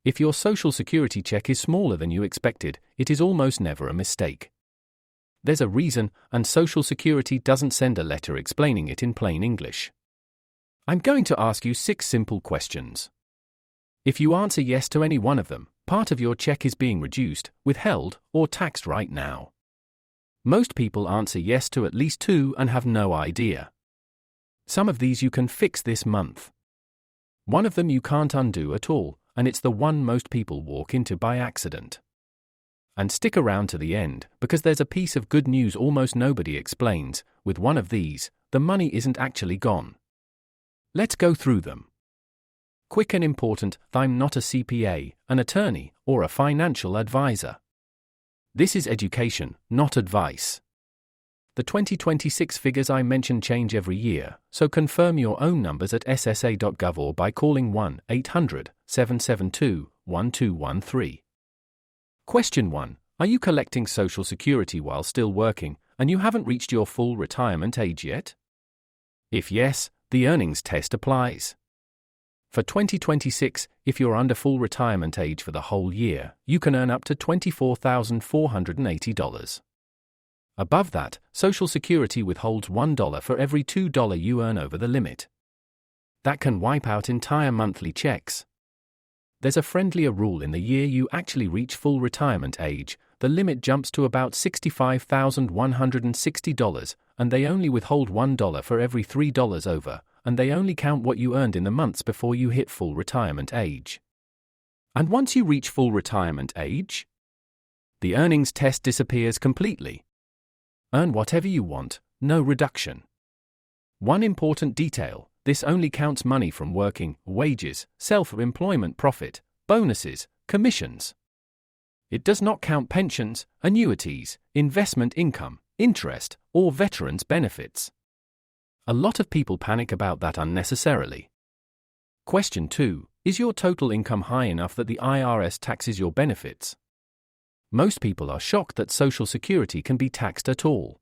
If your Social Security check is smaller than you expected, it is almost never a mistake. There's a reason, and Social Security doesn't send a letter explaining it in plain English. I'm going to ask you 6 simple questions. If you answer yes to any one of them, part of your check is being reduced, withheld, or taxed right now. Most people answer yes to at least 2 and have no idea. Some of these you can fix this month. One of them you can't undo at all, and it's the one most people walk into by accident. And stick around to the end, because there's a piece of good news almost nobody explains. With one of these, the money isn't actually gone. Let's go through them. Quick and important, I'm not a CPA, an attorney, or a financial advisor. This is education, not advice. The 2026 figures I mention change every year, so confirm your own numbers at ssa.gov or by calling 1-800-772-1213. Question 1. Are you collecting Social Security while still working, and you haven't reached your full retirement age yet? If yes, the earnings test applies. For 2026, if you're under full retirement age for the whole year, you can earn up to $24,480. Above that, Social Security withholds $1 for every $2 you earn over the limit. That can wipe out entire monthly checks. There's a friendlier rule: in the year you actually reach full retirement age, the limit jumps to about $65,160, and they only withhold $1 for every $3 over, and they only count what you earned in the months before you hit full retirement age. And once you reach full retirement age, the earnings test disappears completely. Earn whatever you want, no reduction. One important detail: this only counts money from working, wages, self-employment profit, bonuses, commissions. It does not count pensions, annuities, investment income, interest, or veterans' benefits. A lot of people panic about that unnecessarily. Question 2. Is your total income high enough that the IRS taxes your benefits? Most people are shocked that Social Security can be taxed at all.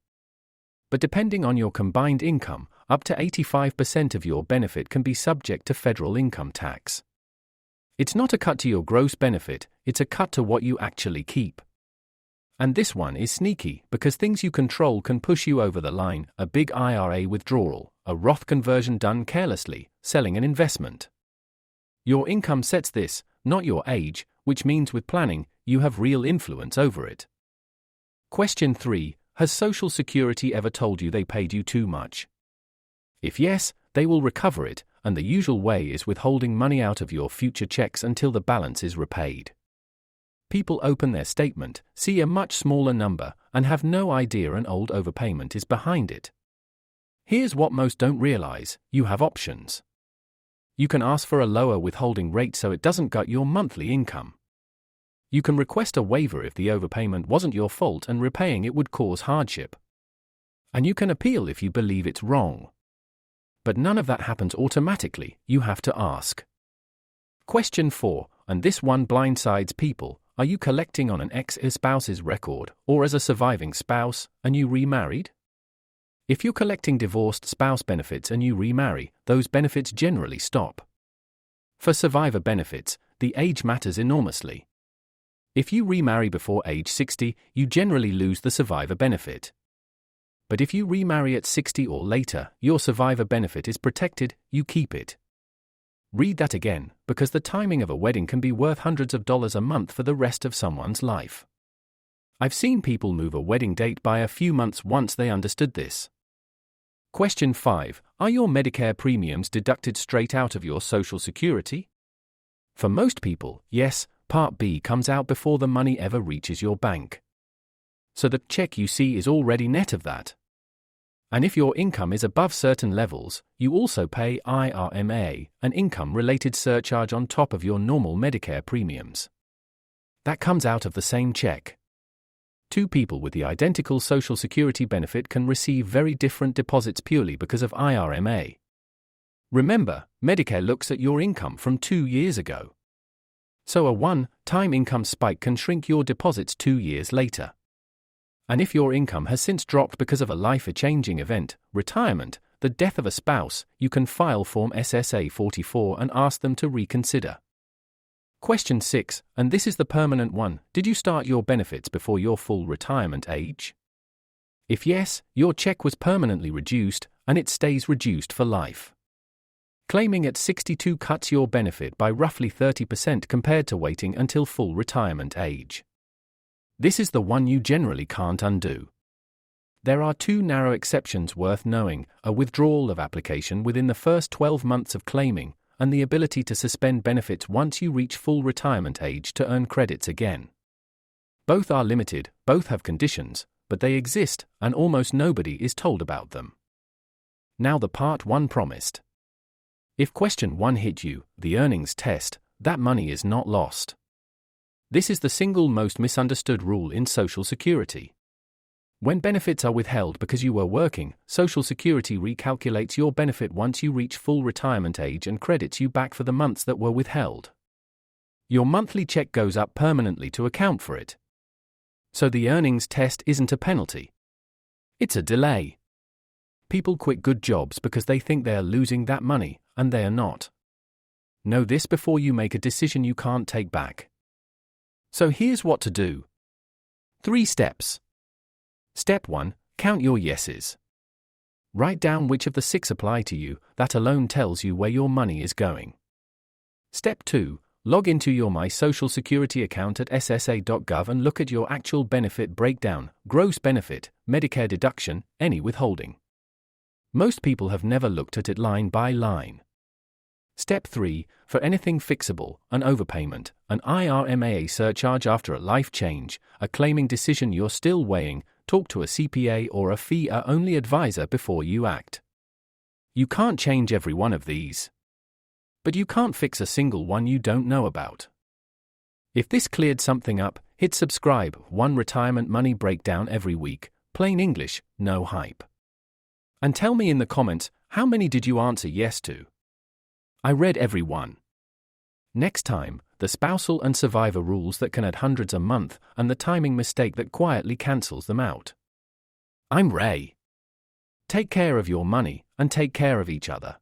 But depending on your combined income, up to 85% of your benefit can be subject to federal income tax. It's not a cut to your gross benefit, it's a cut to what you actually keep. And this one is sneaky, because things you control can push you over the line: a big IRA withdrawal, a Roth conversion done carelessly, selling an investment. Your income sets this, not your age, which means with planning, you have real influence over it. Question 3. Has Social Security ever told you they paid you too much? If yes, they will recover it, and the usual way is withholding money out of your future checks until the balance is repaid. People open their statement, see a much smaller number, and have no idea an old overpayment is behind it. Here's what most don't realize: you have options. You can ask for a lower withholding rate so it doesn't gut your monthly income. You can request a waiver if the overpayment wasn't your fault and repaying it would cause hardship. And you can appeal if you believe it's wrong. But none of that happens automatically, you have to ask. Question 4, and this one blindsides people: are you collecting on an ex-spouse's record, or as a surviving spouse, and you remarried? If you're collecting divorced spouse benefits and you remarry, those benefits generally stop. For survivor benefits, the age matters enormously. If you remarry before age 60, you generally lose the survivor benefit. But if you remarry at 60 or later, your survivor benefit is protected, you keep it. Read that again, because the timing of a wedding can be worth hundreds of dollars a month for the rest of someone's life. I've seen people move a wedding date by a few months once they understood this. Question 5. Are your Medicare premiums deducted straight out of your Social Security? For most people, yes, Part B comes out before the money ever reaches your bank. So the check you see is already net of that. And if your income is above certain levels, you also pay IRMAA, an income-related surcharge on top of your normal Medicare premiums. That comes out of the same check. Two people with the identical Social Security benefit can receive very different deposits purely because of IRMAA. Remember, Medicare looks at your income from 2 years ago. So a one-time income spike can shrink your deposits 2 years later. And if your income has since dropped because of a life-changing event, retirement, the death of a spouse, you can file Form SSA 44 and ask them to reconsider. Question 6, and this is the permanent one. Did you start your benefits before your full retirement age? If yes, your check was permanently reduced, and it stays reduced for life. Claiming at 62 cuts your benefit by roughly 30% compared to waiting until full retirement age. This is the one you generally can't undo. There are 2 narrow exceptions worth knowing: a withdrawal of application within the first 12 months of claiming, and the ability to suspend benefits once you reach full retirement age to earn credits again. Both are limited, both have conditions, but they exist, and almost nobody is told about them. Now the part 1 promised. If question 1 hit you, the earnings test, that money is not lost. This is the single most misunderstood rule in Social Security. When benefits are withheld because you were working, Social Security recalculates your benefit once you reach full retirement age and credits you back for the months that were withheld. Your monthly check goes up permanently to account for it. So the earnings test isn't a penalty. It's a delay. People quit good jobs because they think they are losing that money, and they are not. Know this before you make a decision you can't take back. So here's what to do. 3 steps. Step 1, count your yeses. Write down which of the 6 apply to you. That alone tells you where your money is going. Step 2, log into your My Social Security account at ssa.gov and look at your actual benefit breakdown, gross benefit, Medicare deduction, any withholding. Most people have never looked at it line by line. Step 3, for anything fixable, an overpayment, an IRMAA surcharge after a life change, a claiming decision you're still weighing, talk to a CPA or a fee-only advisor before you act. You can't change every one of these. But you can't fix a single one you don't know about. If this cleared something up, hit subscribe. 1 retirement money breakdown every week, plain English, no hype. And tell me in the comments, how many did you answer yes to? I read every one. Next time, the spousal and survivor rules that can add hundreds a month, and the timing mistake that quietly cancels them out. I'm Ray. Take care of your money, and take care of each other.